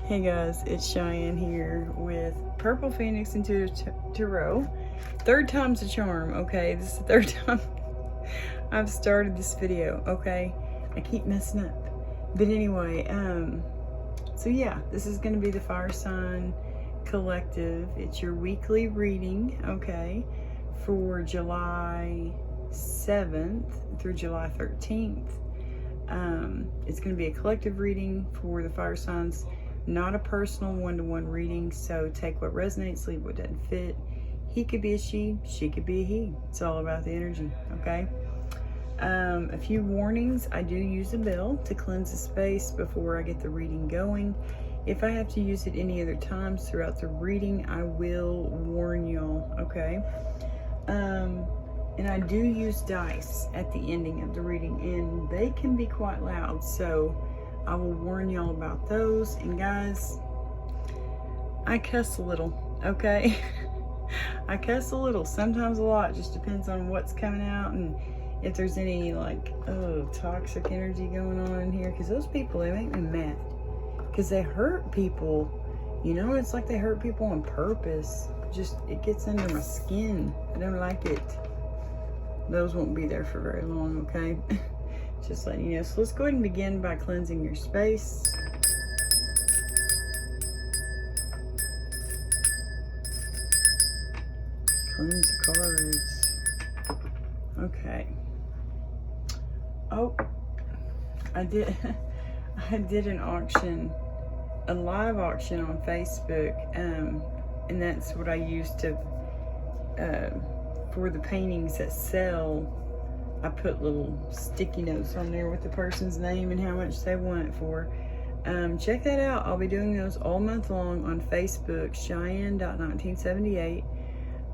Hey guys, it's Cheyenne here with Purple Phoenix Intuitive Tarot. Third time's a charm, okay? This is the third time I've started this video, okay? I keep messing up. But anyway, so yeah, this is going to be the Fire Sign Collective. It's your weekly reading, okay? For July 7th through July 13th. It's going to be a collective reading for the fire signs, not a personal one-to-one reading, so take what resonates, leave what doesn't fit. He could be a she could be a he. It's all about the energy, okay? A few warnings. I do use a bell to cleanse the space before I get the reading going. If I have to use it any other times throughout the reading, I will warn y'all, okay? And I do use dice at the ending of the reading, and they can be quite loud, so I will warn y'all about those. And guys, I cuss a little, okay? I cuss a little, sometimes a lot, just depends on what's coming out and if there's any like, toxic energy going on in here, because those people, they make me mad, because they hurt people, you know. It's like they hurt people on purpose. Just, it gets under my skin. I don't like it. Those won't be there for very long, okay? Just letting you know. So let's go ahead and begin by cleansing your space. Cleanse the cards. Okay. Oh, I did an auction, a live auction on Facebook, and that's what I used to, for the paintings that sell. I put little sticky notes on there with the person's name and how much they want it for. Check that out. I'll be doing those all month long on Facebook, Cheyenne.1978.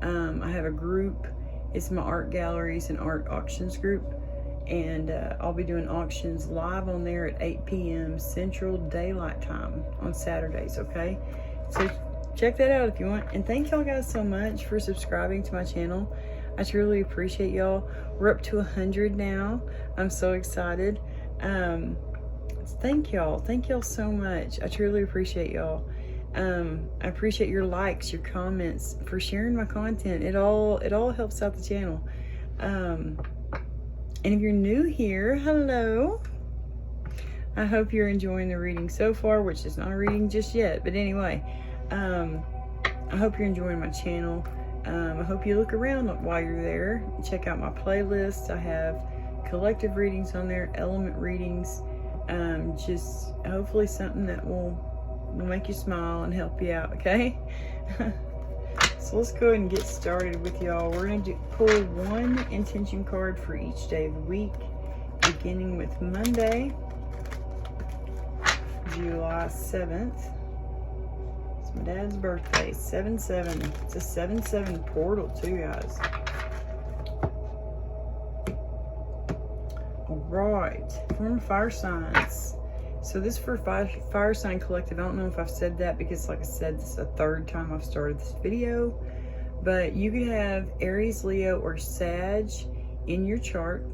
I have a group. It's my art galleries and art auctions group. And I'll be doing auctions live on there at 8 p.m. Central Daylight Time on Saturdays, okay? So check that out if you want. And thank y'all guys so much for subscribing to my channel. I truly appreciate y'all. We're up to 100 now. I'm so excited. Thank y'all. Thank y'all so much. I truly appreciate y'all. I appreciate your likes, your comments, for sharing my content. It all helps out the channel. And if you're new here, hello. I hope you're enjoying the reading so far, which is not a reading just yet. But anyway, I hope you're enjoying my channel. I hope you look around while you're there. Check out my playlist. I have collective readings on there, element readings. Just hopefully something that will make you smile and help you out, okay? So let's go ahead and get started with y'all. We're going to pull one intention card for each day of the week, beginning with Monday, July 7th. It's my dad's birthday, 7/7. It's a 7/7 portal too, guys. All right, from fire signs. So this for fire sign collective. I don't know if I've said that because, like I said, this is the third time I've started this video. But you could have Aries, Leo, or Sag in your chart.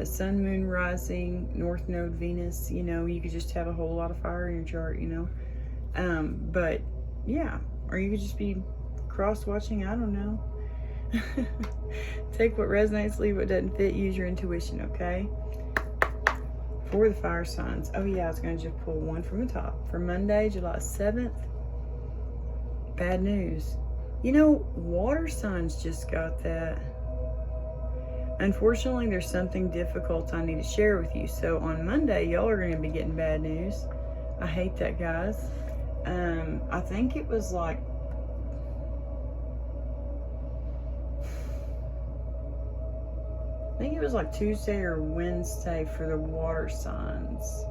Sun, Moon, Rising, North Node, Venus. You know, you could just have a whole lot of fire in your chart, you know. But yeah, or you could just be cross-watching. I don't know. Take what resonates, leave what doesn't fit. Use your intuition, okay? For the fire signs. Oh yeah, I was going to just pull one from the top. For Monday, July 7th. Bad news. You know, water signs just got that. Unfortunately, there's something difficult I need to share with you. So on Monday, y'all are going to be getting bad news. I hate that, guys. I think it was like, Tuesday or Wednesday for the water signs.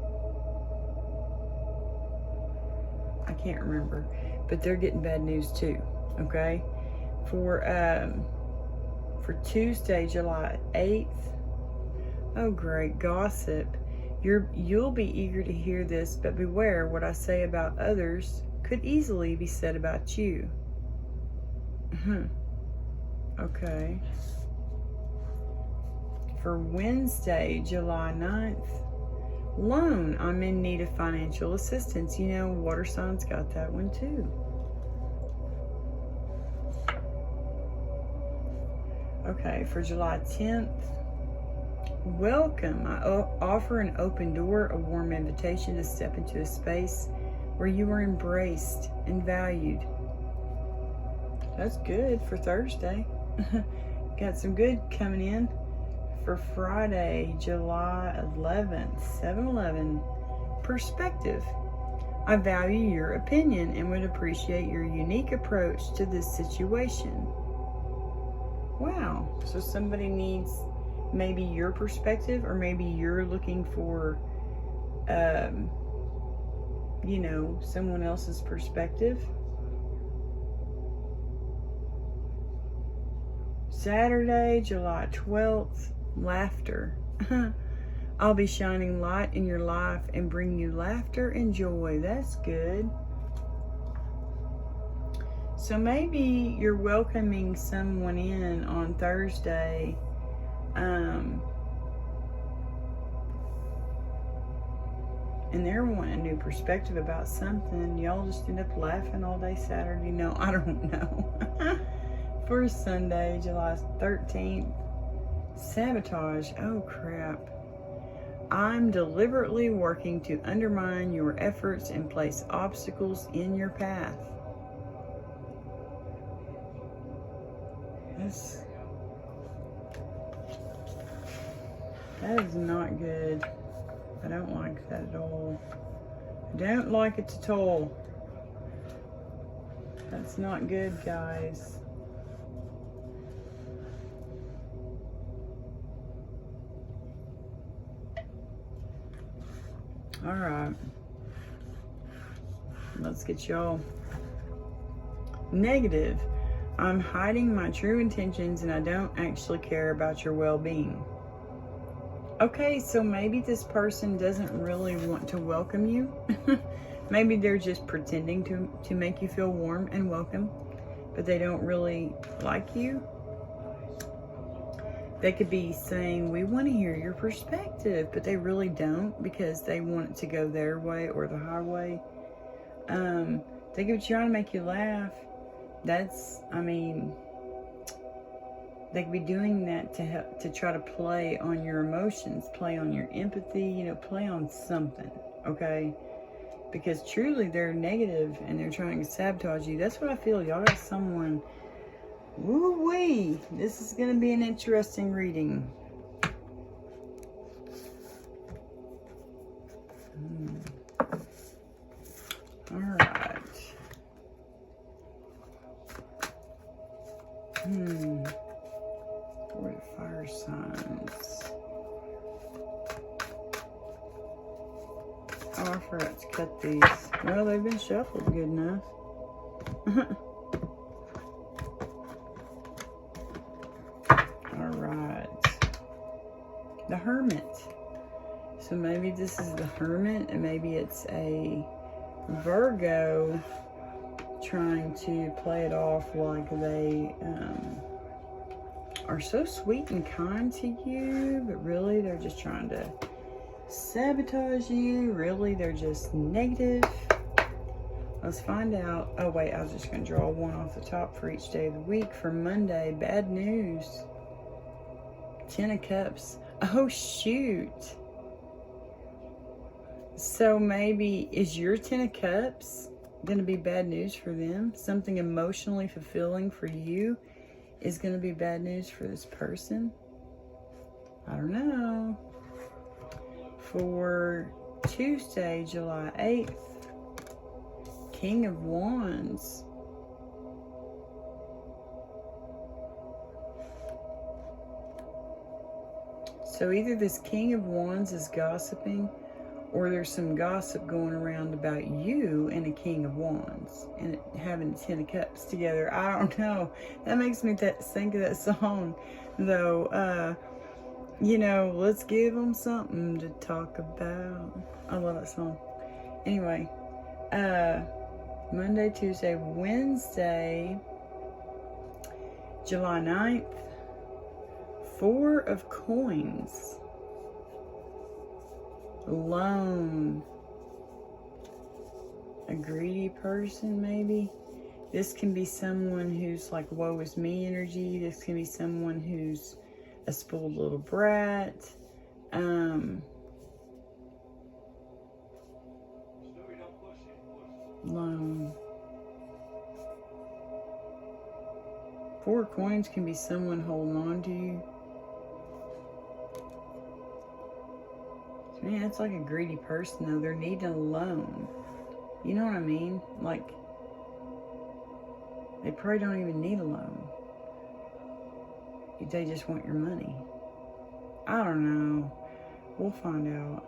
I can't remember, but they're getting bad news too, okay? For Tuesday, July 8th. Oh great, gossip. You'll be eager to hear this, but beware, what I say about others could easily be said about you. Okay. For Wednesday, July 9th, loan. I'm in need of financial assistance. You know, water signs got that one too. Okay, for July 10th, welcome. I offer an open door, a warm invitation to step into a space where you are embraced and valued. That's good for Thursday. Got some good coming in for Friday, July 11th, 7-11. Perspective. I value your opinion and would appreciate your unique approach to this situation. Wow. So somebody needs maybe your perspective, or maybe you're looking for, you know, someone else's perspective. Saturday, July 12th, laughter. I'll be shining light in your life and bring you laughter and joy. That's good. So maybe you're welcoming someone in on Thursday. And they're wanting a new perspective about something. Y'all just end up laughing all day Saturday. No, I don't know. For Sunday, July 13th, sabotage. Oh, crap. I'm deliberately working to undermine your efforts and place obstacles in your path. That is not good. I don't like that at all. I don't like it at all. That's not good, guys. All right. Let's get y'all. Negative. I'm hiding my true intentions and I don't actually care about your well-being. Okay, so maybe this person doesn't really want to welcome you. Maybe they're just pretending to make you feel warm and welcome, but they don't really like you. They could be saying, we want to hear your perspective, but they really don't, because they want it to go their way or the highway. They could be trying to make you laugh. They could be doing that to help, to try to play on your emotions, play on your empathy, you know, play on something, okay? Because truly they're negative and they're trying to sabotage you. That's what I feel. Y'all got someone. Woo-wee. This is going to be an interesting reading. All right. For the fire signs. Oh, I forgot to cut these. Well, they've been shuffled good enough. All right. The Hermit. So maybe this is the Hermit, and maybe it's a Virgo trying to play it off like they are so sweet and kind to you, but really they're just trying to sabotage you. Really, they're just negative. Let's find out. Oh wait, I was just going to draw one off the top for each day of the week. For Monday, bad news. 10 of Cups. Oh shoot. So maybe, is your 10 of Cups going to be bad news for them? Something emotionally fulfilling for you is going to be bad news for this person? I don't know. For Tuesday, July 8th, King of Wands. So either this King of Wands is gossiping, or there's some gossip going around about you and a King of Wands and having 10 of Cups together. I don't know. That makes me think of that song, though. You know, let's give them something to talk about. I love that song. Anyway, Monday, Tuesday, Wednesday, July 9th, 4 of Coins. Alone. A greedy person, maybe. This can be someone who's like woe is me energy. This can be someone who's a spoiled little brat. Alone. Four of Coins can be someone holding on to you. Man, it's like a greedy person though. They're needing a loan. You know what I mean? Like, they probably don't even need a loan. They just want your money. I don't know. We'll find out.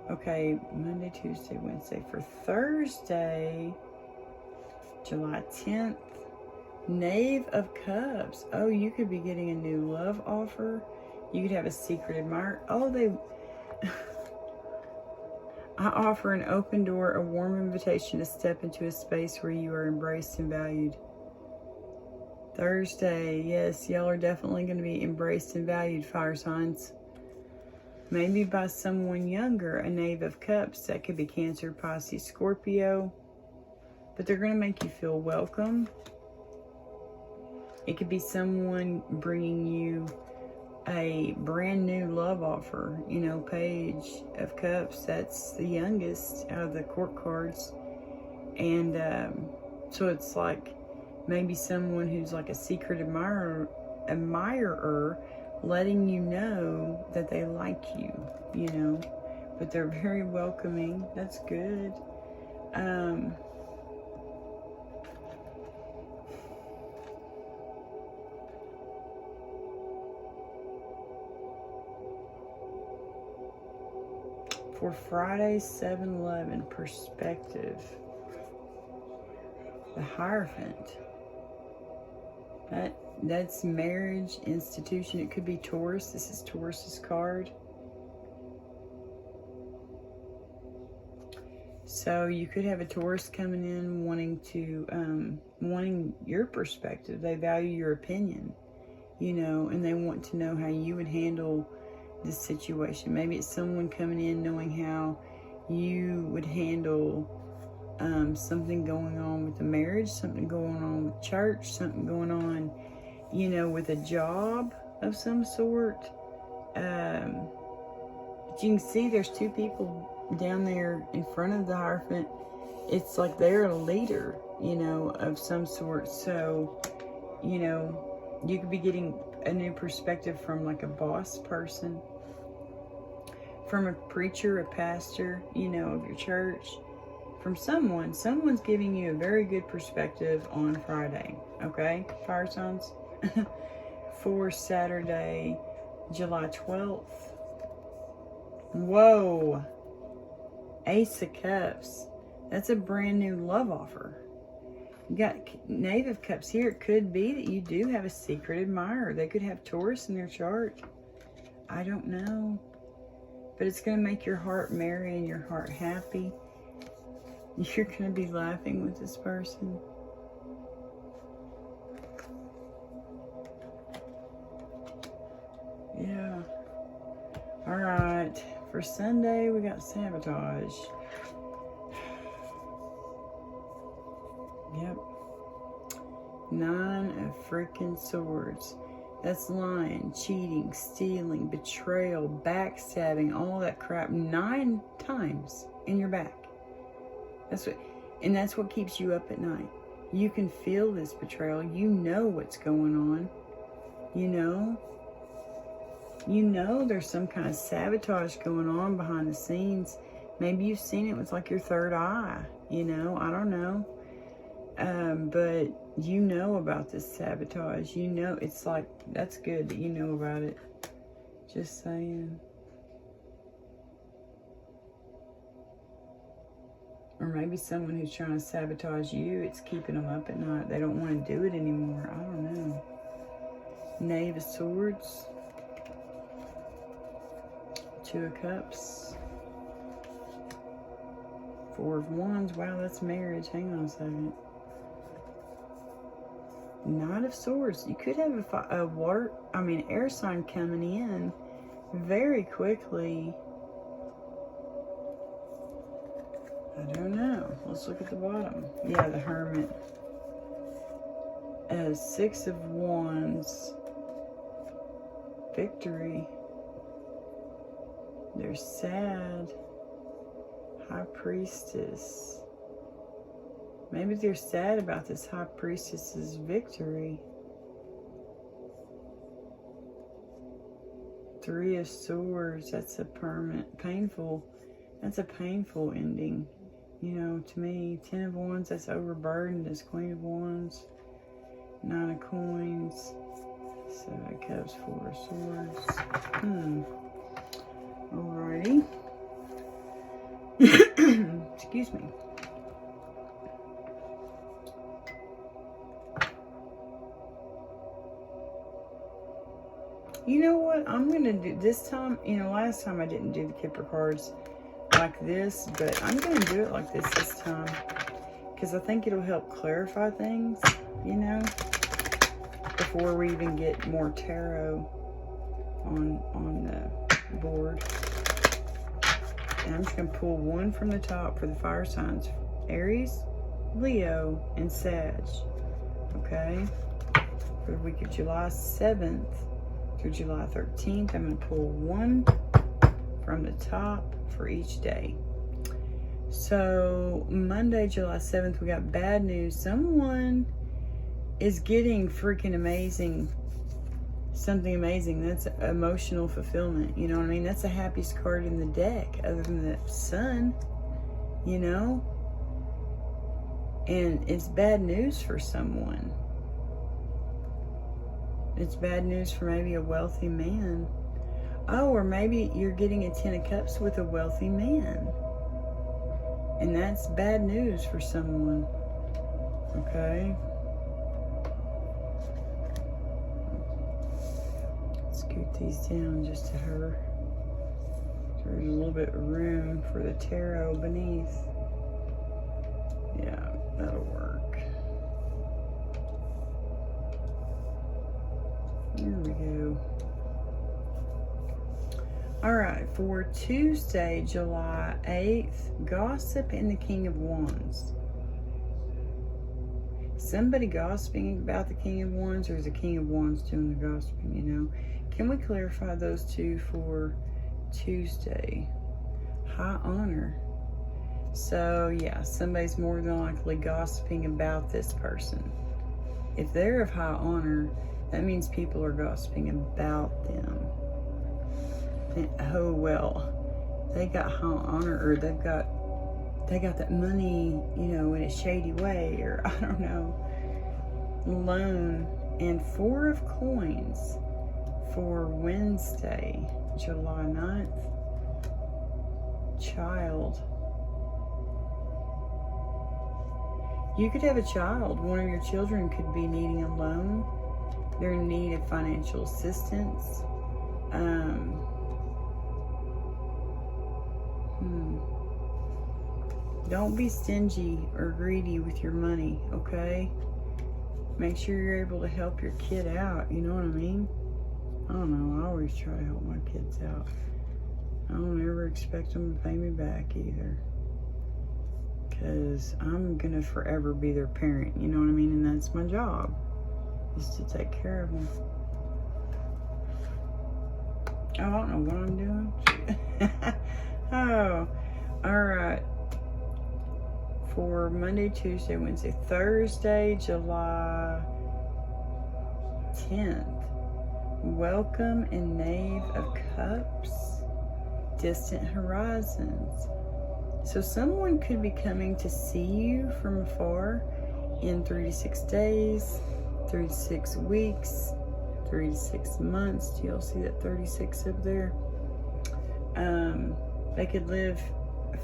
Okay, Monday, Tuesday, Wednesday. For Thursday, July 10th, Knave of Cups. Oh, you could be getting a new love offer. You could have a secret admirer. Oh, I offer an open door, a warm invitation to step into a space where you are embraced and valued. Thursday, yes, y'all are definitely going to be embraced and valued, fire signs. Maybe by someone younger, a Knave of Cups. That could be Cancer, Pisces, Scorpio. But they're going to make you feel welcome. It could be someone bringing you a brand new love offer. You know, Page of Cups, that's the youngest out of the court cards. And so it's like maybe someone who's like a secret admirer letting you know that they like you, you know, but they're very welcoming. That's good. For Friday, 7-11, perspective. The Hierophant. That's marriage, institution. It could be Taurus. This is Taurus's card. So you could have a Taurus coming in wanting your perspective. They value your opinion, you know, and they want to know how you would handle this situation. Maybe it's someone coming in knowing how you would handle something going on with the marriage, something going on with church, something going on, you know, with a job of some sort. But you can see there's two people down there in front of the Hierophant. It's like they're a leader, you know, of some sort. So, you know, you could be getting a new perspective from like a boss person, from a preacher, a pastor, you know, of your church, from someone's giving you a very good perspective on Friday. Okay, fire signs. For Saturday, July 12th. Whoa, Ace of Cups. That's a brand new love offer. You got Knave of Cups here. It could be that you do have a secret admirer. They could have Taurus in their chart. I don't know. But it's going to make your heart merry and your heart happy. You're going to be laughing with this person. Yeah. All right. For Sunday, we got sabotage. Yep. 9 of freaking swords. That's lying, cheating, stealing, betrayal, backstabbing, all that crap 9 times in your back. That's what keeps you up at night. You can feel this betrayal. You know what's going on. You know there's some kind of sabotage going on behind the scenes. Maybe you've seen it with like your third eye, you know, I don't know. But you know about this sabotage. You know, it's like, that's good that you know about it. Just saying. Or maybe someone who's trying to sabotage you, it's keeping them up at night. They don't want to do it anymore. I don't know. Knave of Swords. 2 of Cups. 4 of Wands. Wow, that's marriage. Hang on a second. Knight of Swords. You could have air sign coming in very quickly. I don't know. Let's look at the bottom. Yeah, the Hermit. 6 of Wands. Victory. They're sad. High Priestess. Maybe they're sad about this High Priestess's victory. 3 of Swords. That's a permanent, painful. That's a painful ending. You know, to me. 10 of Wands. That's overburdened. That's Queen of Wands. 9 of Coins. 7 of Cups. 4 of Swords. Alrighty. Excuse me. You know what? I'm going to do this time. You know, last time I didn't do the Kipper cards like this, but I'm going to do it like this time. Because I think it'll help clarify things, you know, before we even get more tarot on the board. And I'm just going to pull one from the top for the fire signs. Aries, Leo, and Sag. Okay? For the week of July 7th through July 13th, I'm going to pull one from the top for each day. So, Monday, July 7th, we got bad news. Someone is getting freaking amazing. Something amazing. That's emotional fulfillment. You know what I mean? That's the happiest card in the deck, other than the Sun. You know? And it's bad news for someone. It's bad news for maybe a wealthy man. Oh, or maybe you're getting a 10 of Cups with a wealthy man. And that's bad news for someone. Okay? Scoot these down just to her. There's a little bit of room for the tarot beneath. Yeah, that'll work. There we go. Alright, for Tuesday, July 8th, Gossip and the King of Wands. Somebody gossiping about the King of Wands, or is the King of Wands doing the gossiping, you know? Can we clarify those two for Tuesday? High honor. So, yeah, somebody's more than likely gossiping about this person. If they're of high honor, that means people are gossiping about them. And, oh, well, they got high honor, or they got that money, you know, in a shady way, or I don't know, loan. And 4 of Coins for Wednesday, July 9th. Child. You could have a child. One of your children could be needing a loan. They're in need of financial assistance. Don't be stingy or greedy with your money, okay? Make sure you're able to help your kid out, you know what I mean? I don't know, I always try to help my kids out. I don't ever expect them to pay me back either. Because I'm going to forever be their parent, you know what I mean? And that's my job, is to take care of them. Oh, I don't know what I'm doing. Oh, alright. For Monday, Tuesday, Wednesday, Thursday, July 10th. Welcome and Knave of Cups. Distant horizons. So someone could be coming to see you from afar in 3 to 6 days, 3 to 6 weeks, 3 to 6 months. Do y'all see that 36 up there? They could live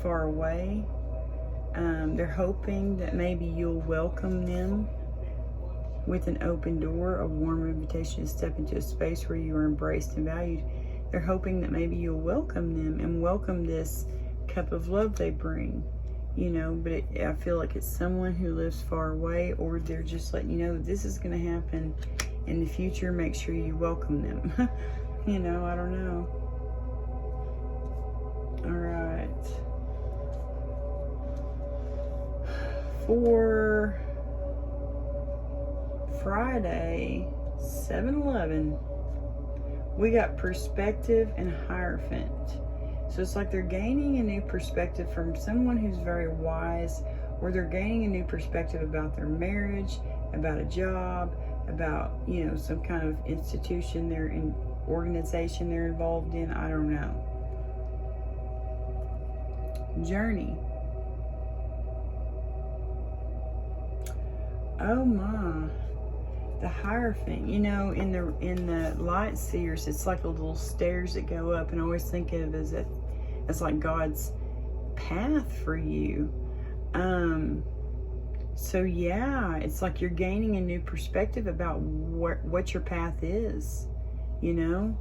far away. They're hoping that maybe you'll welcome them with an open door, a warm invitation to step into a space where you are embraced and valued. They're hoping that maybe you'll welcome them and welcome this cup of love they bring, you know, but I feel like it's someone who lives far away, or they're just letting you know this is going to happen in the future. Make sure you welcome them. You know, I don't know. All right. for Friday, 7-11, we got perspective and Hierophant. So it's like they're gaining a new perspective from someone who's very wise, or they're gaining a new perspective about their marriage, about a job, about, you know, some kind of institution they're in, organization they're involved in. I don't know. Journey. Oh my. The Hierophant, you know, in the light seers, it's like a little stairs that go up, and I always think of it as like God's path for you. So yeah, it's like you're gaining a new perspective about what your path is, you know.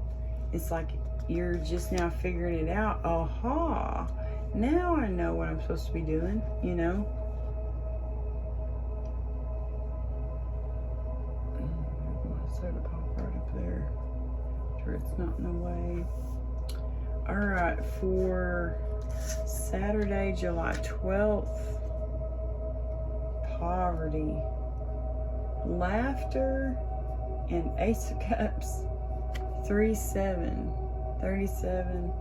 It's like you're just now figuring it out. Aha, now I know what I'm supposed to be doing, you know. Soda pop right up there, sure it's not in the way. All right, for Saturday, July 12th, poverty, laughter, and Ace of Cups. 3-7, 37.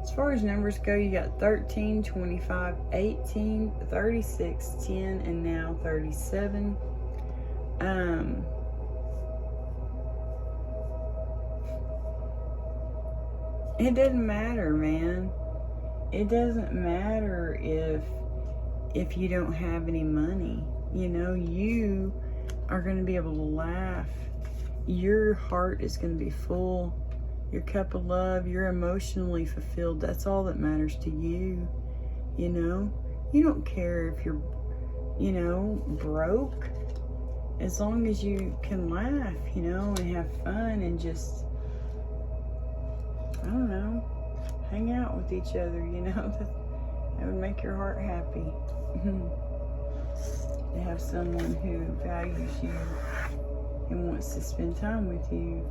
As far as numbers go, you got 13, 25, 18, 36, 10, and now 37. It doesn't matter, man. It doesn't matter if you don't have any money. You know, you are going to be able to laugh. Your heart is going to be full. Your cup of love, you're emotionally fulfilled. That's all that matters to you. You know, you don't care if you're, you know, broke. As long as you can laugh, you know, and have fun and just, I don't know, hang out with each other, you know, that would make your heart happy. To have someone who values you and wants to spend time with you.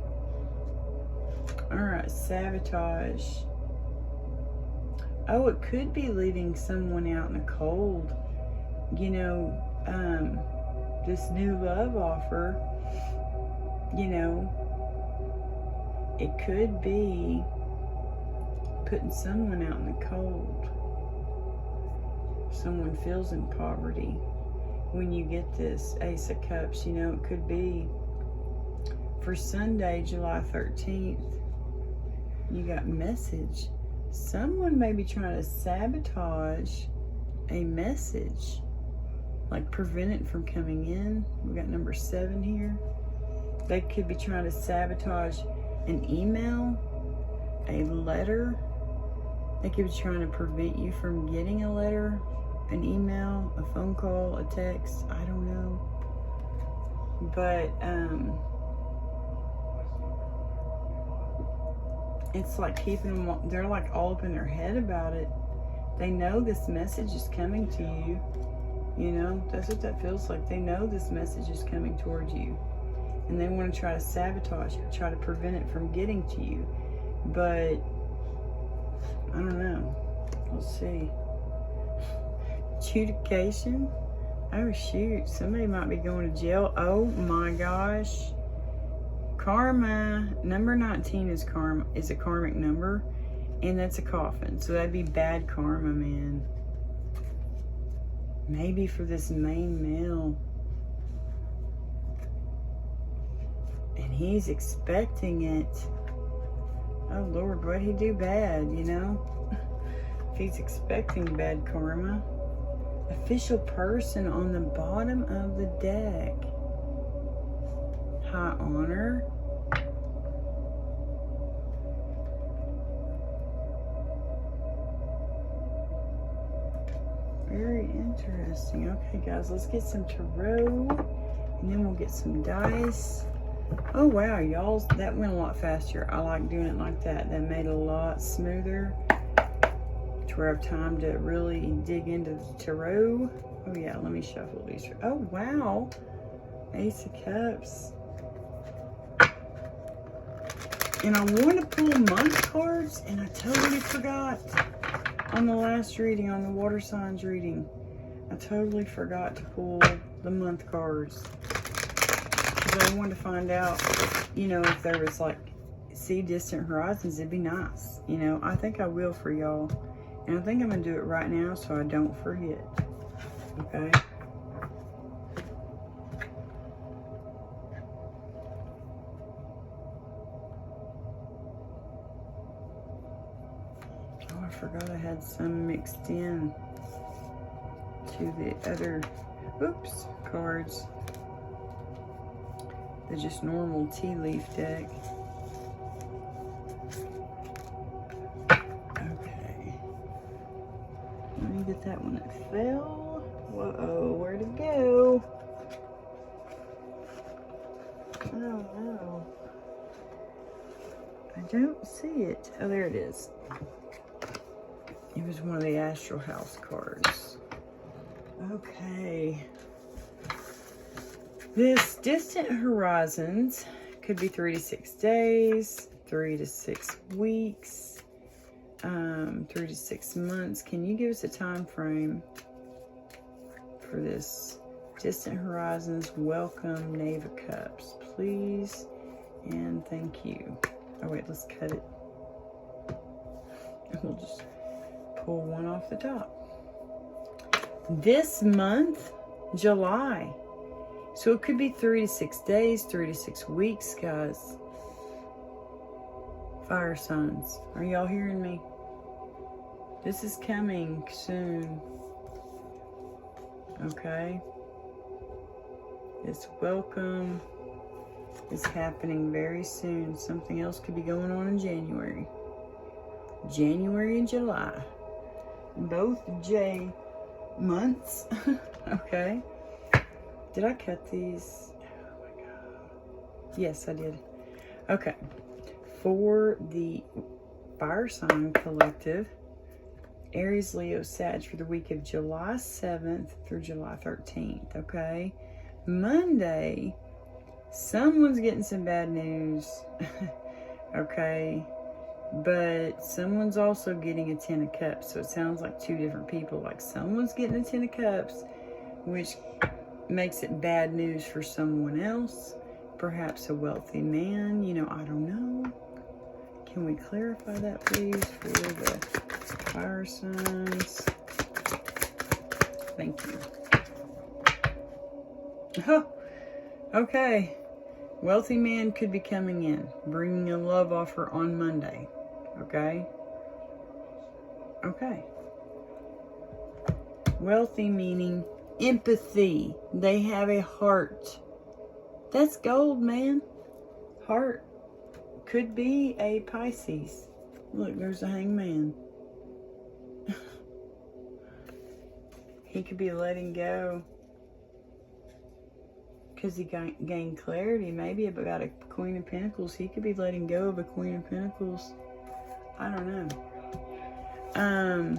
All right, sabotage. Oh, it could be leaving someone out in the cold. You know, this new love offer, you know, it could be putting someone out in the cold. Someone feels in poverty. When you get this Ace of Cups, you know, it could be for Sunday, July 13th, you got message. Someone may be trying to sabotage a message, like prevent it from coming in. We got number 7 here. They could be trying to sabotage an email, a letter. They could be trying to prevent you from getting a letter, an email, a phone call, a text. I don't know. But it's like keeping them, they're like all up in their head about it. They know this message is coming to you. You know, that's what that feels like. They know this message is coming towards you. And they want to try to sabotage it, try to prevent it from getting to you. But, I don't know. We'll see. Adjudication. Oh, shoot. Somebody might be going to jail. Oh, my gosh. Karma. Number 19 is karma. Is a karmic number. And that's a coffin. So that'd be bad karma, man. Maybe for this main male. And he's expecting it. Oh, Lord, what'd he do bad, you know? If he's expecting bad karma. Official person on the bottom of the deck. High honor. Very interesting. Okay, guys, let's get some tarot, and then we'll get some dice. Oh, wow, y'all, that went a lot faster. I like doing it like that. That made it a lot smoother to where I have time to really dig into the tarot. Oh, yeah, let me shuffle these. Oh, wow. Ace of Cups. And I want to pull month cards, and I totally forgot on the last reading, on the water signs reading. I totally forgot to pull the month cards. Because I wanted to find out, you know, if there was like, see distant horizons, it'd be nice. You know, I think I will for y'all. And I think I'm going to do it right now so I don't forget. Okay? Oh, I forgot I had some mixed in to the other, oops, cards. The just normal tea leaf deck. Okay. Let me get that one that fell. Whoa, where'd it go? Oh no. I don't see it. Oh, there it is. It was one of the Astral House cards. Okay. This distant horizons could be 3 to 6 days, 3 to 6 weeks, 3 to 6 months. Can you give us a time frame for this distant horizons? Welcome, Knave of Cups, please, and thank you. Oh wait, let's cut it. We'll just pull one off the top. This month, July. So it could be 3 to 6 days, 3 to 6 weeks, guys. Fire signs. Are y'all hearing me? This is coming soon. Okay? This welcome is happening very soon. Something else could be going on in January. January and July. Both J months. Okay? Did I cut these? Oh my God. Yes, I did. Okay. For the Fire Sign Collective, Aries, Leo, Sag, for the week of July 7th through July 13th, okay? Monday, someone's getting some bad news, okay? But someone's also getting a 10 of Cups, so it sounds like two different people. Like someone's getting a 10 of Cups, which makes it bad news for someone else, perhaps a wealthy man, you know, I don't know. Can we clarify that please for the fire signs? Thank you. Oh, okay. Wealthy man could be coming in, bringing a love offer on Monday, okay? Okay. Wealthy meaning empathy. They have a heart. That's gold, man. Heart. Could be a Pisces. Look, there's a hangman. He could be letting go because he gained clarity. Maybe about a Queen of Pentacles. He could be letting go of a Queen of Pentacles. I don't know.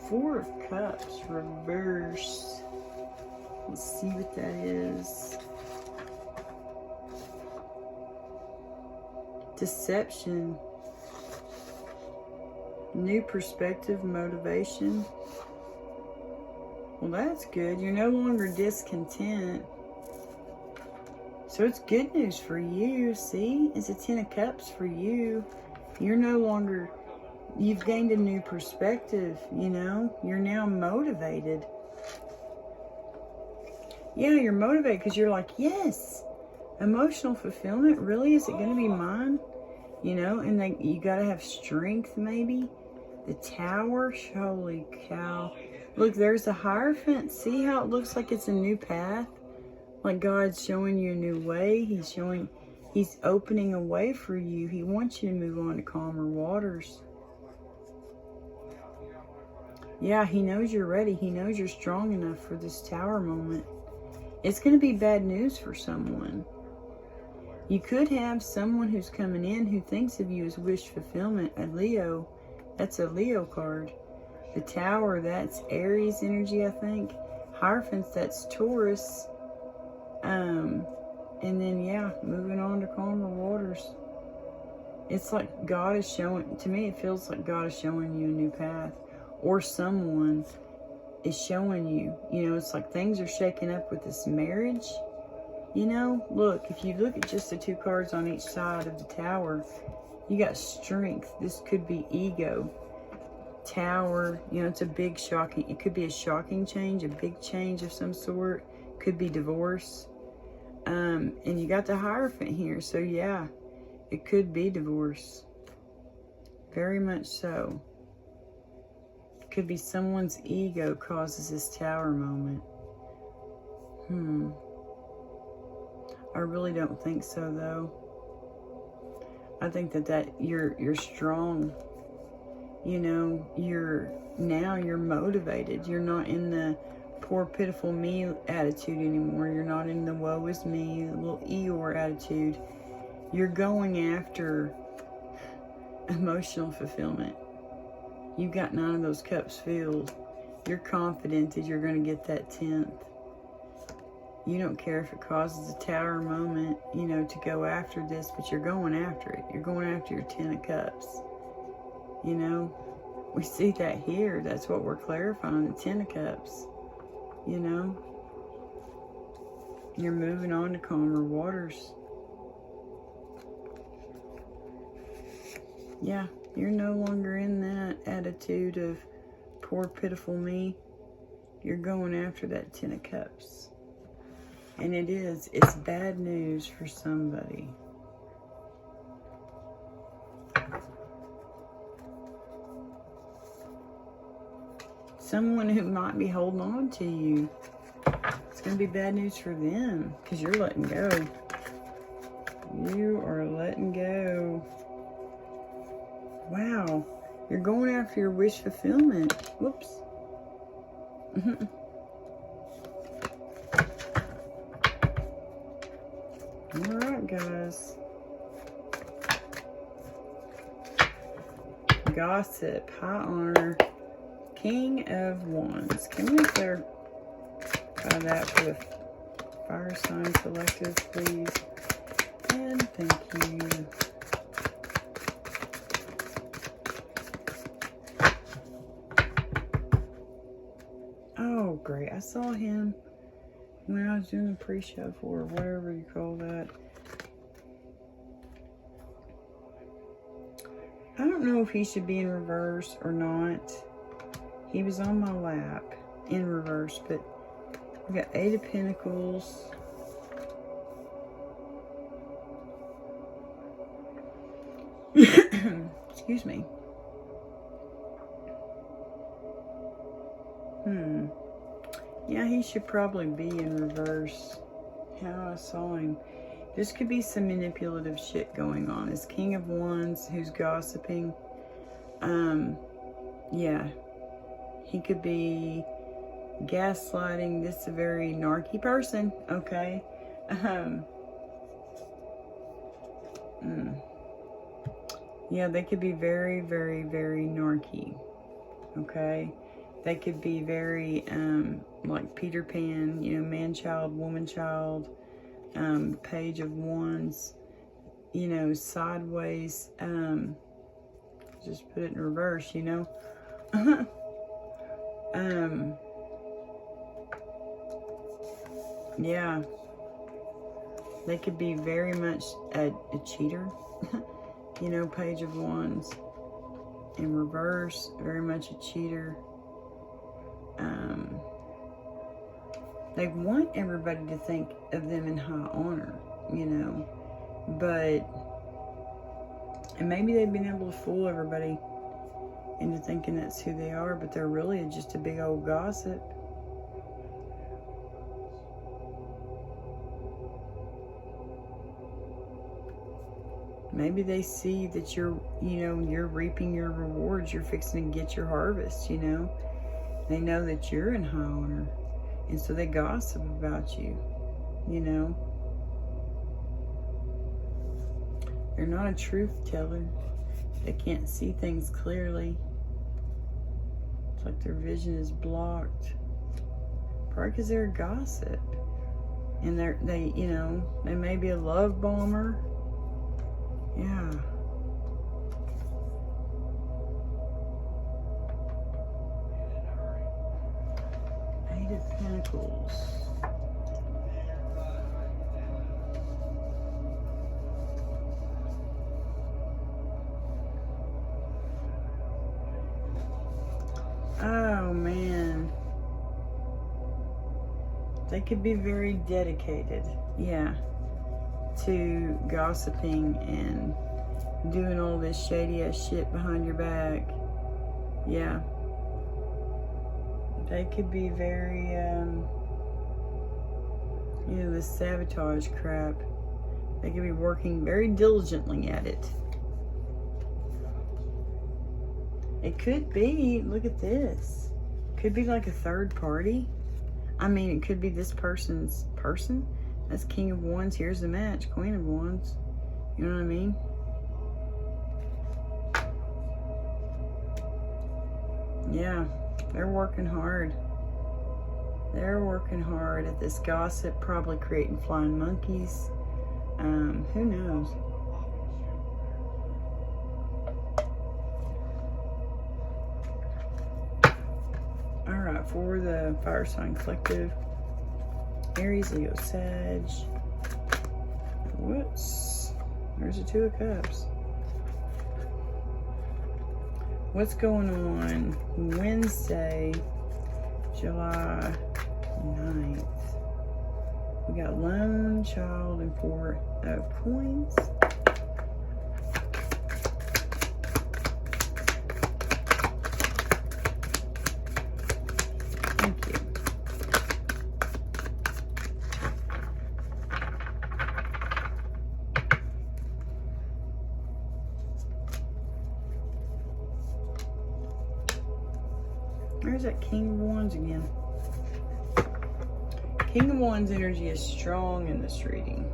4 of Cups, reverse. Let's see what that is. Deception. New perspective, motivation. Well, that's good. You're no longer discontent. So it's good news for you. See? It's a 10 of Cups for you. You're no longer... You've gained a new perspective, you know? You're now motivated. Yeah, you're motivated because you're like, yes, emotional fulfillment, really? Is it going to be mine? You know, and you got to have strength, maybe. The Tower, holy cow. Look, there's a Hierophant. See how it looks like it's a new path? Like God's showing you a new way. He's opening a way for you. He wants you to move on to calmer waters. Yeah, he knows you're ready. He knows you're strong enough for this Tower moment. It's going to be bad news for someone. You could have someone who's coming in who thinks of you as wish fulfillment. A Leo. That's a Leo card. The Tower, that's Aries energy, I think. Hierophants, that's Taurus. And then, yeah, moving on to calmer waters. It's like God is showing, to me it feels like God is showing you a new path. Or someone is showing you. You know, it's like things are shaking up with this marriage. You know, look, if you look at just the 2 cards on each side of the Tower, you got strength. This could be ego. Tower, you know, it's a big shocking, it could be a shocking change, a big change of some sort. Could be divorce. And you got the Hierophant here. So yeah, it could be divorce. Very much so. Could be someone's ego causes this Tower moment. I really don't think so, though. I think that you're strong. You know, you're motivated. You're not in the poor, pitiful me attitude anymore. You're not in the woe is me, little Eeyore attitude. You're going after emotional fulfillment. You got 9 of those cups filled. You're confident that you're going to get that 10th. You don't care if it causes a Tower moment, you know, to go after this, but you're going after it. You're going after your 10 of cups. You know, we see that here. That's what we're clarifying, the 10 of cups. You know, you're moving on to calmer waters. Yeah, you're no longer in that attitude of poor, pitiful me. You're going after that 10 of cups. And it's bad news for somebody. Someone who might be holding on to you. It's going to be bad news for them because you're letting go. You are letting go. Wow. You're going after your wish fulfillment. Whoops. Alright, guys. Gossip. High honor. King of Wands. Can we clarify that for the fire sign collective, please? And thank you. Oh, great. I saw him when I was doing the pre-show for whatever you call that. I don't know if he should be in reverse or not. He was on my lap in reverse, but we got 8 of Pentacles. Excuse me. Yeah, he should probably be in reverse. How I saw him. This could be some manipulative shit going on. This King of Wands who's gossiping. Yeah. He could be gaslighting. This is a very narky person, okay? Yeah, they could be very, very, very narky, okay? They could be very, like Peter Pan, you know, man-child, woman-child, Page of Wands, you know, sideways, just put it in reverse, you know? Yeah, they could be very much a cheater, you know, Page of Wands. In reverse, very much a cheater. They want everybody to think of them in high honor, you know, and maybe they've been able to fool everybody into thinking that's who they are, but they're really just a big old gossip. Maybe they see that you're reaping your rewards. You're fixing to get your harvest, you know. They know that you're in high honor. And so they gossip about you, you know. They're not a truth teller. They can't see things clearly. It's like their vision is blocked. Probably because they're a gossip. And they may be a love bomber. Yeah. Pentacles. Oh man, they could be very dedicated, yeah, to gossiping and doing all this shady ass shit behind your back. Yeah, they could be very you know, this sabotage crap. They could be working very diligently at it. It could be, look at this. Could be like a third party. I mean, it could be this person's person. That's King of Wands. Here's the match. Queen of Wands. You know what I mean? Yeah. They're working hard. They're working hard at this gossip. Probably creating flying monkeys. Who knows? Alright, for the fire sign collective, Aries, Leo, Sag. Whoops. There's a Two of Cups. What's going on Wednesday, July 9th? We got Lone Child and Four of Coins. There's that King of Wands again. King of Wands energy is strong in this reading.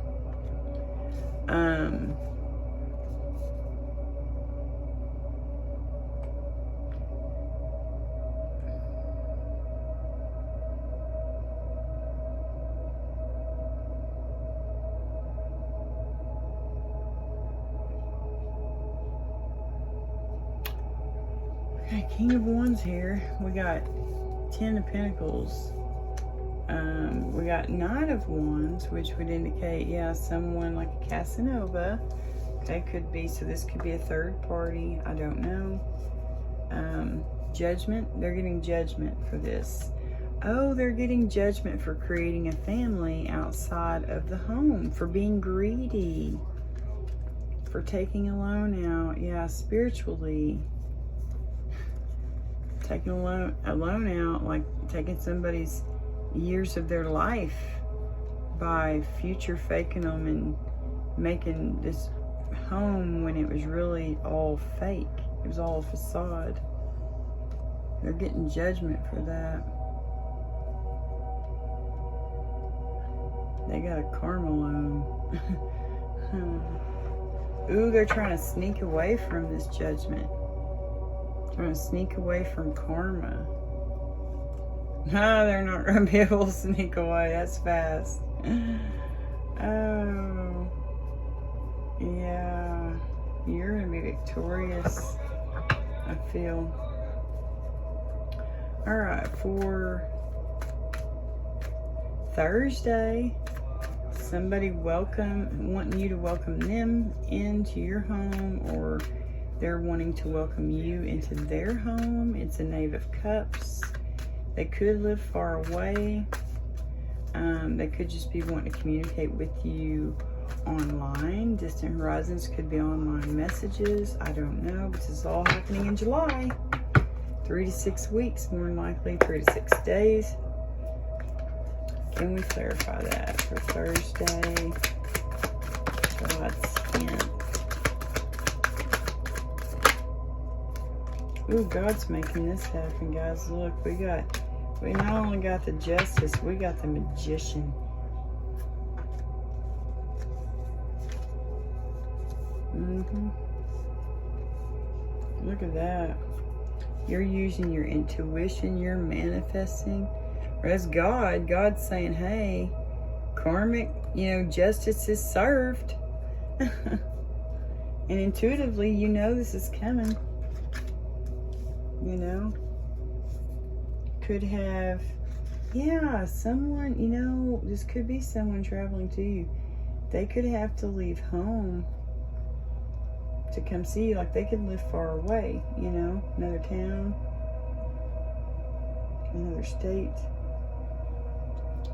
Okay, King of Wands here. We got 10 of Pentacles. We got Knight of Wands, which would indicate, yeah, someone like a Casanova. Okay, could be, so this could be a third party. I don't know. Judgment. They're getting judgment for this. Oh, they're getting judgment for creating a family outside of the home, for being greedy, for taking a loan out. Yeah, spiritually. Taking a loan out, like taking somebody's years of their life by future faking them and making this home when it was really all fake. It was all a facade. They're getting judgment for that. They got a karma loan. Ooh, they're trying to sneak away from this judgment. Trying to sneak away from karma. No, they're not going to be able to sneak away. That's fast. Oh. Yeah. You're going to be victorious, I feel. Alright, for Thursday, somebody wanting you to welcome them into your home, or they're wanting to welcome you into their home. It's a Knave of Cups. They could live far away. They could just be wanting to communicate with you online. Distant horizons could be online messages. I don't know. This is all happening in July. 3 to 6 weeks, more than likely 3 to 6 days. Can we clarify that for Thursday, July 10th? Ooh, God's making this happen, guys. Look, we not only got the Justice, we got the Magician. Look at that. You're using your intuition, you're manifesting. That's God. God's saying, hey, karmic, justice is served. And intuitively, you know this is coming. Could have Yeah, someone, you know, this could be someone traveling to you. They could have to leave home to come see you. Like, they could live far away, you know, another town, another state.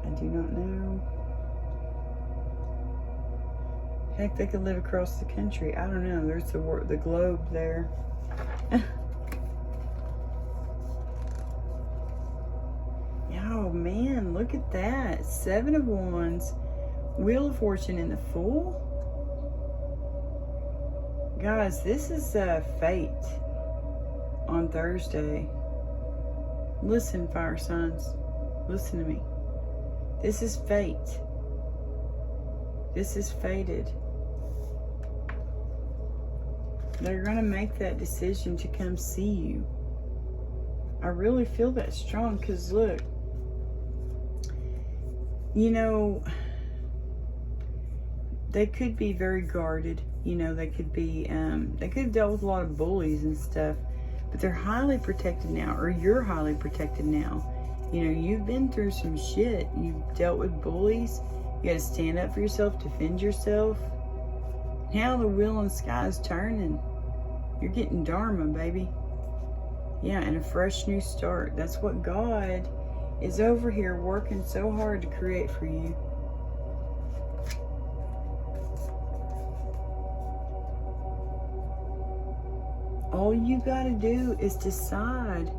I do not know. Heck, they could live across the country. I don't know. There's the globe there. Oh man, look at that. 7 of Wands, Wheel of Fortune in the Fool. Guys, this is fate on Thursday. Listen, fire signs. Listen to me. This is fate. This is fated. They're going to make that decision to come see you. I really feel that strong because look, you know, they could be very guarded. You know, they could be, they could have dealt with a lot of bullies and stuff, but they're highly protected now, or you're highly protected now. You know, you've been through some shit. You've dealt with bullies. You got to stand up for yourself, defend yourself. Now the wheel in the sky is turning. You're getting Dharma, baby. Yeah, and a fresh new start. That's what God is over here working so hard to create for you. All you got to do is decide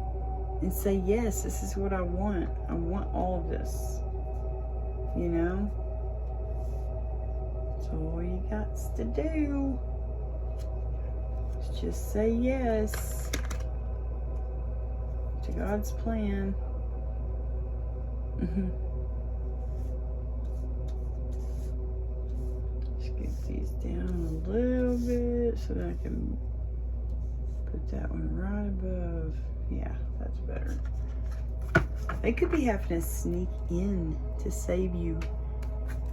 and say, yes, this is what I want. I want all of this. You know? That's all you got to do. Is just say yes to God's plan. Just get these down a little bit so that I can put that one right above. Yeah, that's better. They could be having to sneak in to save you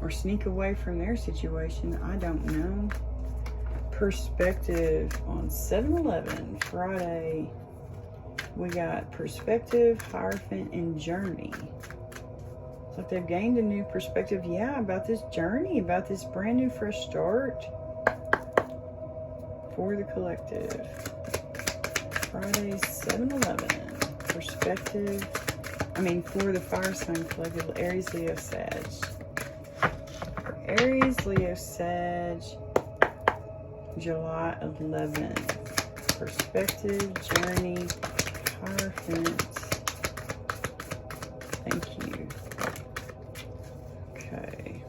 or sneak away from their situation. I don't know. Perspective on 7/11, Friday. We got perspective, Hierophant, and journey. It's like they've gained a new perspective, yeah, about this journey, about this brand new fresh start for the collective. Friday, 7/11, perspective. For the fire sign collective, Aries, Leo, Sag. For Aries, Leo, Sag, July 11th. Perspective, journey, Hierophant. Thank you. Okay.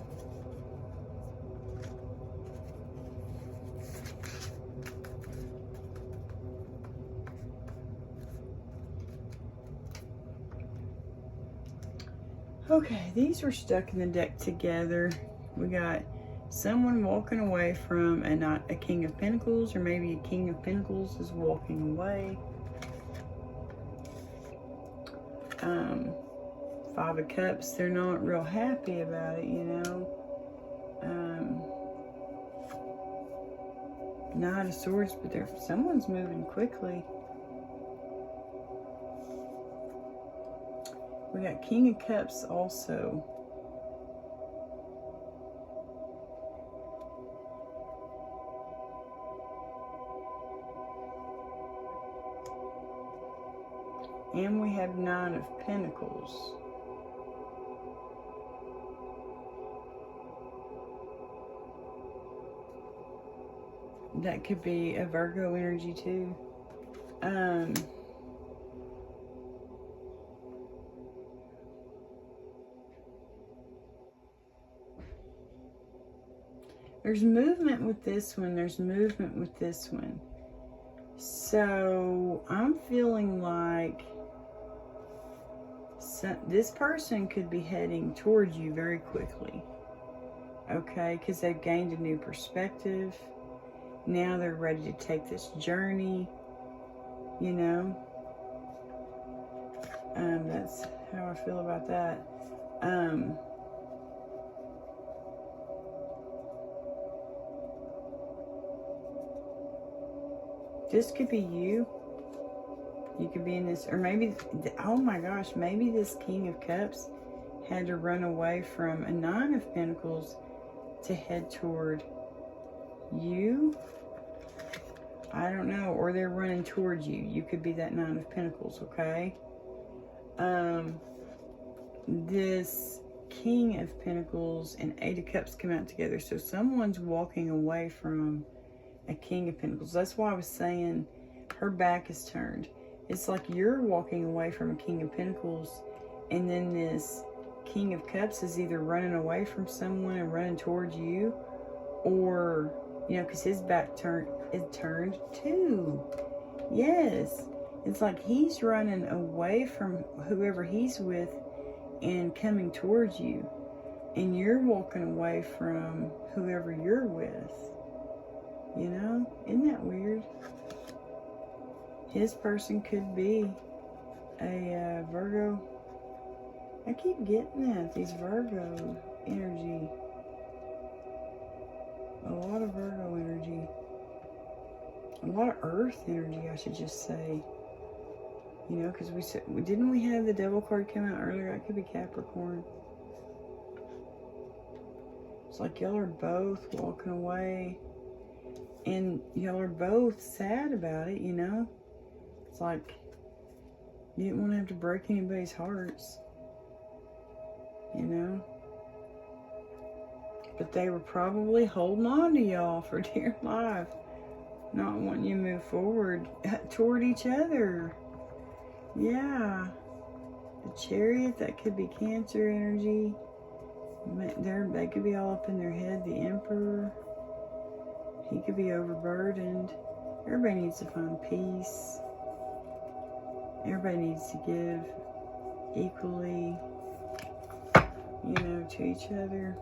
Okay, these were stuck in the deck together. We got someone walking away from a King of Pentacles, or maybe a King of Pentacles is walking away. 5 of Cups, they're not real happy about it, you know. Knight of Swords, but someone's moving quickly. We got King of Cups also. And we have 9 of Pentacles. That could be a Virgo energy too. There's movement with this one. There's movement with this one. So I'm feeling like this person could be heading towards you very quickly. Okay, because they've gained a new perspective. Now they're ready to take this journey, you know. That's how I feel about that. This could be you. You could be in this, or maybe, oh my gosh, maybe this King of Cups had to run away from a Nine of Pentacles to head toward you. I don't know, or they're running towards you. You could be that Nine of Pentacles, okay? This King of Pentacles and Eight of Cups come out together. So someone's walking away from a King of Pentacles. That's why I was saying her back is turned. It's like you're walking away from a King of Pentacles, and then this King of Cups is either running away from someone and running towards you, or, you know, because his back is turned too. Yes. It's like he's running away from whoever he's with and coming towards you. And you're walking away from whoever you're with. You know? Isn't that weird? His person could be a Virgo. I keep getting that. These Virgo energy. A lot of Virgo energy. A lot of Earth energy, I should just say. You know, because we said, didn't we have the Devil card come out earlier? That could be Capricorn. It's like y'all are both walking away, and y'all are both sad about it, you know? It's like you didn't want to have to break anybody's hearts, you know? But they were probably holding on to y'all for dear life, not wanting you to move forward toward each other. Yeah, the Chariot, that could be Cancer energy. They could be all up in their head. The Emperor, he could be overburdened. Everybody needs to find peace. Everybody needs to give equally, you know, to each other.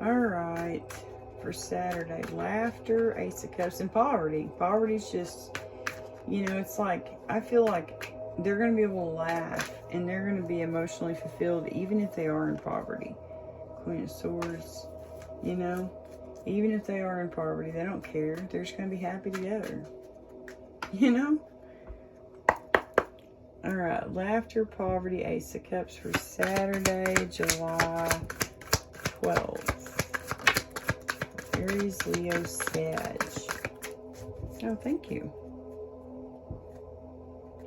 All right, for Saturday, laughter, Ace of Cups, and poverty. Poverty's just, you know, it's like, I feel like they're going to be able to laugh and they're going to be emotionally fulfilled even if they are in poverty. Queen of Swords, you know, even if they are in poverty, they don't care. They're just going to be happy together, you know? All right, laughter, poverty, Ace of Cups for Saturday, July 12th. Aries, Leo, Sag. Oh, thank you.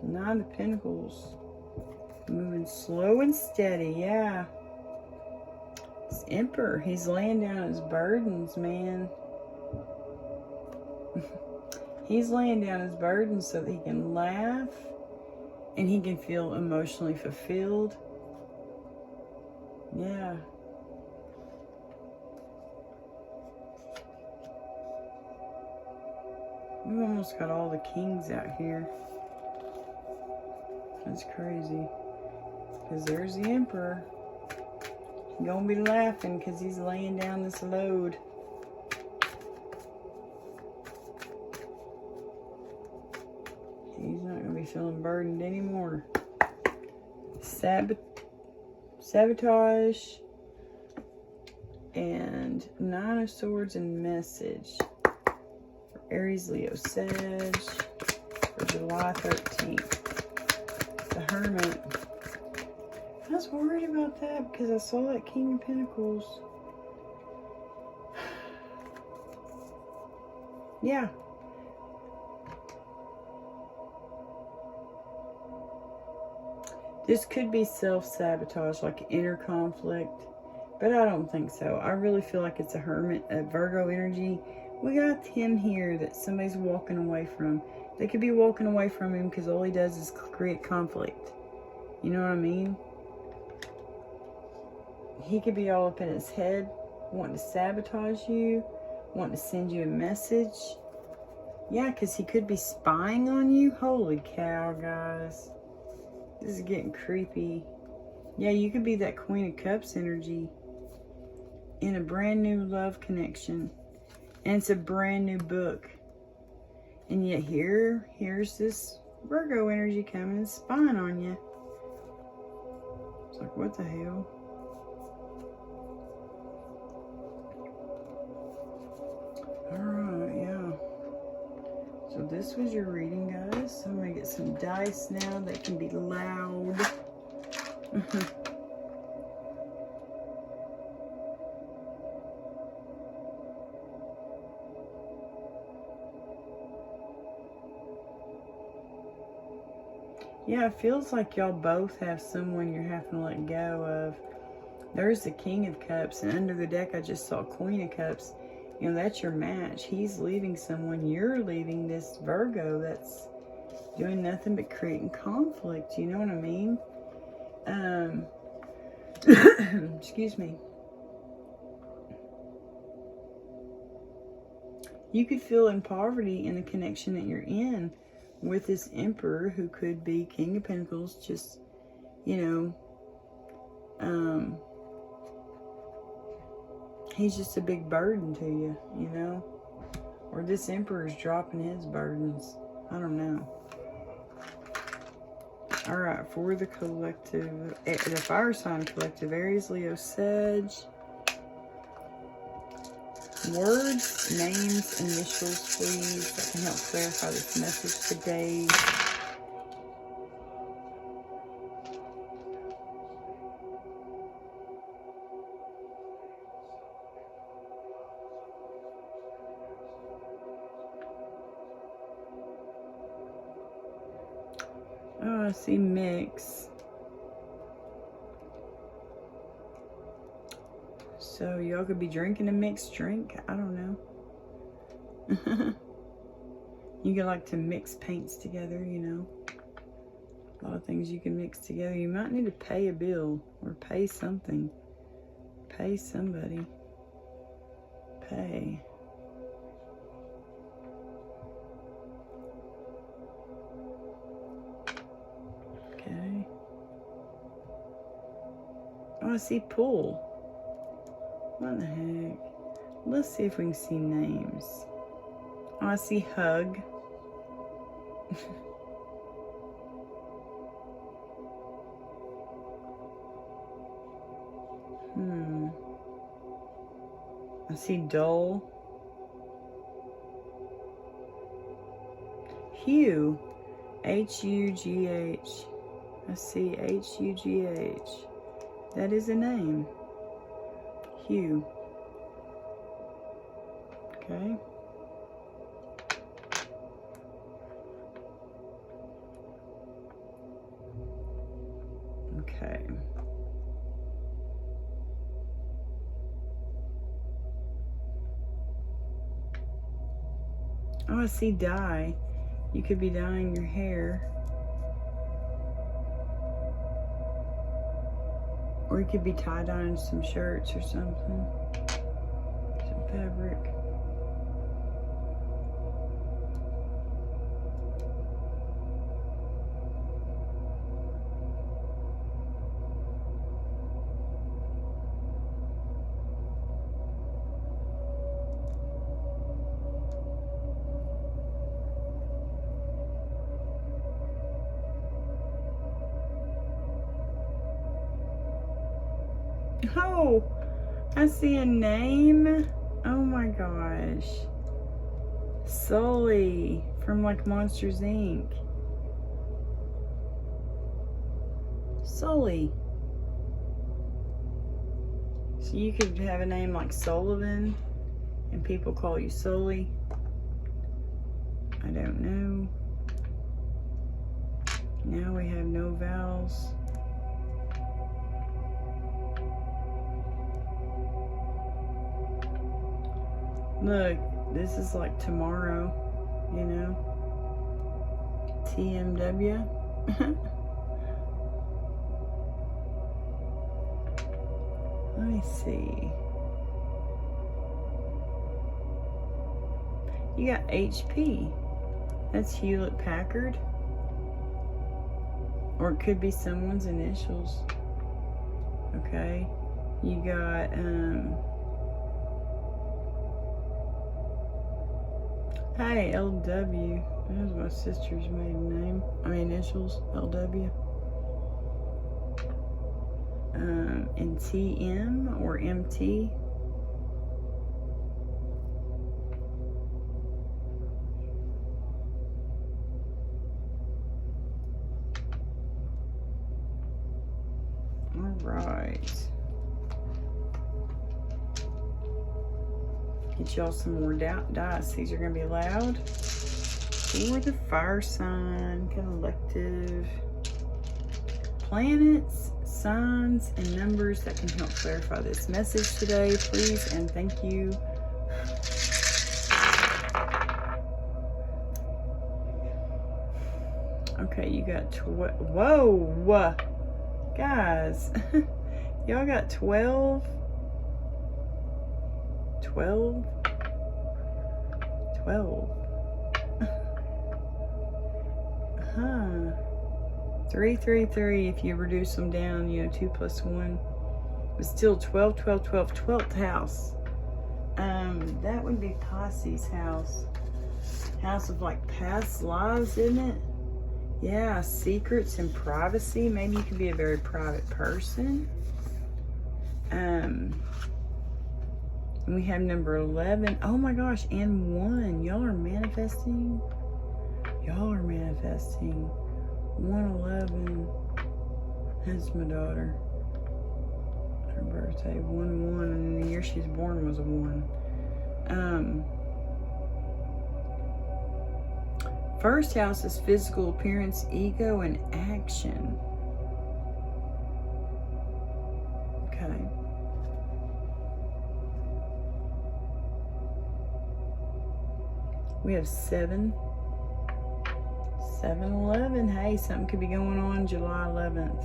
Nine of Pentacles. Moving slow and steady, yeah. This Emperor, he's laying down his burdens, man. He's laying down his burdens so that he can laugh and he can feel emotionally fulfilled. Yeah. We've almost got all the kings out here. That's crazy. Because there's the Emperor. He's gonna be laughing because he's laying down this load. He's not gonna be feeling burdened anymore. Sabotage. And Nine of Swords and Message. For Aries, Leo, Sag. For July 13th. The Hermit. I was worried about that because I saw that King of Pentacles. Yeah. This could be self-sabotage, like inner conflict. But I don't think so. I really feel like it's a Hermit, a Virgo energy. We got him here that somebody's walking away from. They could be walking away from him because all he does is create conflict. You know what I mean? He could be all up in his head, wanting to sabotage you, wanting to send you a message. Yeah, because he could be spying on you. Holy cow, guys. This is getting creepy. Yeah, you could be that Queen of Cups energy in a brand new love connection. And it's a brand new book. And yet here's this Virgo energy coming and spying on you. It's like, what the hell? Alright, yeah. So this was your reading, guys. So I'm going to get some dice now that can be loud. Yeah, it feels like y'all both have someone you're having to let go of. There's the King of Cups, and under the deck I just saw Queen of Cups. You know, that's your match. He's leaving someone. You're leaving this Virgo that's doing nothing but creating conflict. You know what I mean? Excuse me. You could feel in poverty in the connection that you're in with this Emperor, who could be King of Pentacles, just, you know, he's just a big burden to you, you know? Or this Emperor's dropping his burdens. I don't know. Alright, for the collective, the fire sign collective, Aries, Leo, Sag. Words, names, initials, please, that can help clarify this message today. Oh, I see mix. So y'all could be drinking a mixed drink. I don't know. You could like to mix paints together, you know. A lot of things you can mix together. You might need to pay a bill or pay something. Pay somebody. Pay. Okay. Oh, I see pool. What the heck? Let's see if we can see names. Oh, I see hug. I see dull. Hugh. H-U-G-H. I see H-U-G-H. That is a name. Hugh. Okay. Okay. Oh, I see dye. You could be dyeing your hair. Or you could be tie-dyeing some shirts or something. Some fabric. Oh, I see a name. Oh my gosh. Sully from like Monsters Inc. Sully. So you could have a name like Sullivan and people call you Sully. I don't know. Now we have no vowels. Look, this is like tomorrow, you know. TMW. Let me see. You got HP. That's Hewlett Packard. Or it could be someone's initials. Okay. You got, hey, LW. That was my sister's maiden name. I mean, initials, LW. And TM or MT. All right. Get y'all some more dice. These are going to be loud. For the fire sign collective. Planets, signs, and numbers that can help clarify this message today, please, and thank you. Okay, you got whoa, guys. Y'all got 12. 12. 3, 3, 3. If you reduce them down, you know, 2 plus 1. But still 12, 12, 12. 12th house. That would be Pisces house. House of like past lives, isn't it? Yeah, secrets and privacy. Maybe you could be a very private person. And we have number 11. Oh my gosh, and 1. Y'all are manifesting. Y'all are manifesting. 111. That's my daughter. Her birthday. 1/1. And the year she's born was a 1. First house is physical appearance, ego, and action. Okay. We have 7. 7-11. Hey, something could be going on July 11th.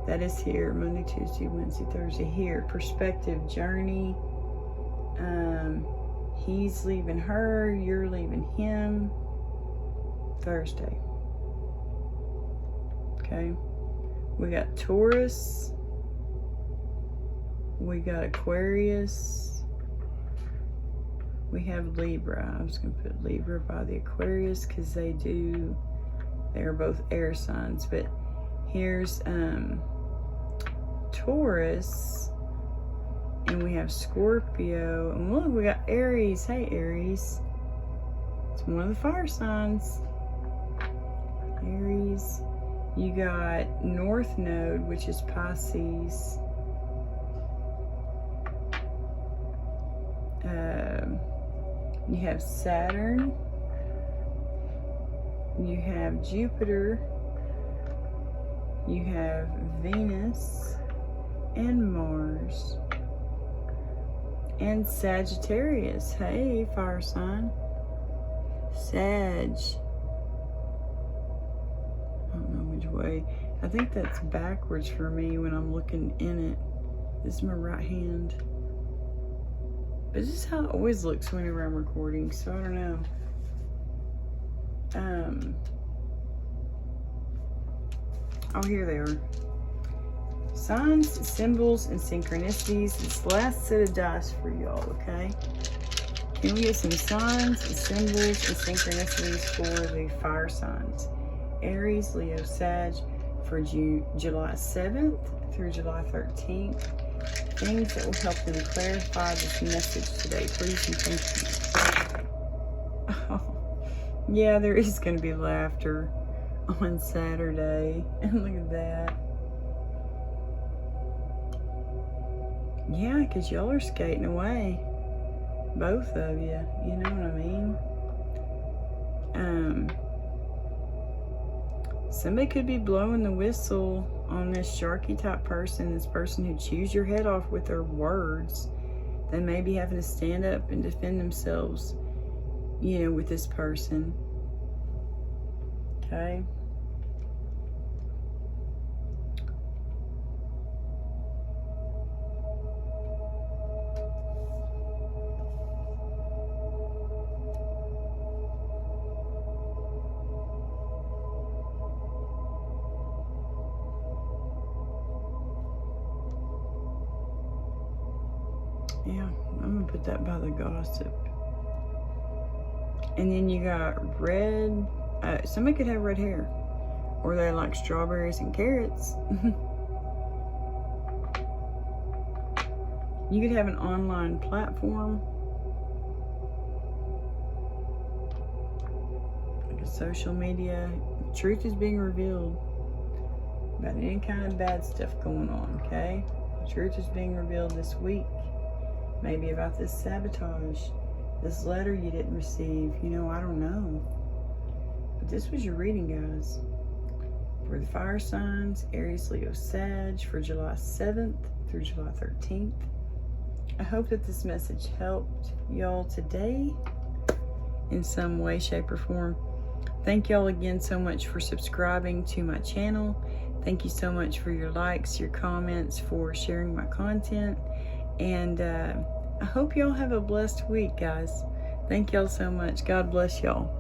That is here. Monday, Tuesday, Wednesday, Thursday. Here. Perspective, journey. He's leaving her. You're leaving him. Thursday. Okay. We got Taurus. We got Aquarius. We have Libra. I was going to put Libra by the Aquarius because they're both air signs. But here's Taurus. And we have Scorpio. And look, we got Aries. Hey, Aries. It's one of the fire signs. Aries. You got North Node, which is Pisces. You have Saturn. You have Jupiter. You have Venus and Mars. And Sagittarius. Hey, fire sign. Sag. I don't know which way. I think that's backwards for me when I'm looking in it. This is my right hand. But this is how it always looks whenever I'm recording, so I don't know. Oh, here they are. Signs, symbols, and synchronicities. This last set of dice for y'all, okay? Can we get some signs, symbols, and synchronicities for the fire signs? Aries, Leo, Sag for July 7th through July 13th. Things that will help them clarify this message today, please and thank you. Oh, yeah, there is going to be laughter on Saturday. And look at that. Yeah, because y'all are skating away. Both of you. You know what I mean? Somebody could be blowing the whistle on this sharky type person, this person who chews your head off with their words. They may be having to stand up and defend themselves, you know, with this person. Okay? Yeah, I'm gonna put that by the gossip. And then you got red. Somebody could have red hair, or they like strawberries and carrots. You could have an online platform, like a social media. Truth is being revealed about any kind of bad stuff going on, okay? The truth is being revealed this week. Maybe about this sabotage, this letter you didn't receive. You know, I don't know. But this was your reading, guys. For the fire signs, Aries, Leo, Sag, for July 7th through July 13th. I hope that this message helped y'all today in some way, shape, or form. Thank y'all again so much for subscribing to my channel. Thank you so much for your likes, your comments, for sharing my content. And I hope y'all have a blessed week, guys. Thank y'all so much. God bless y'all.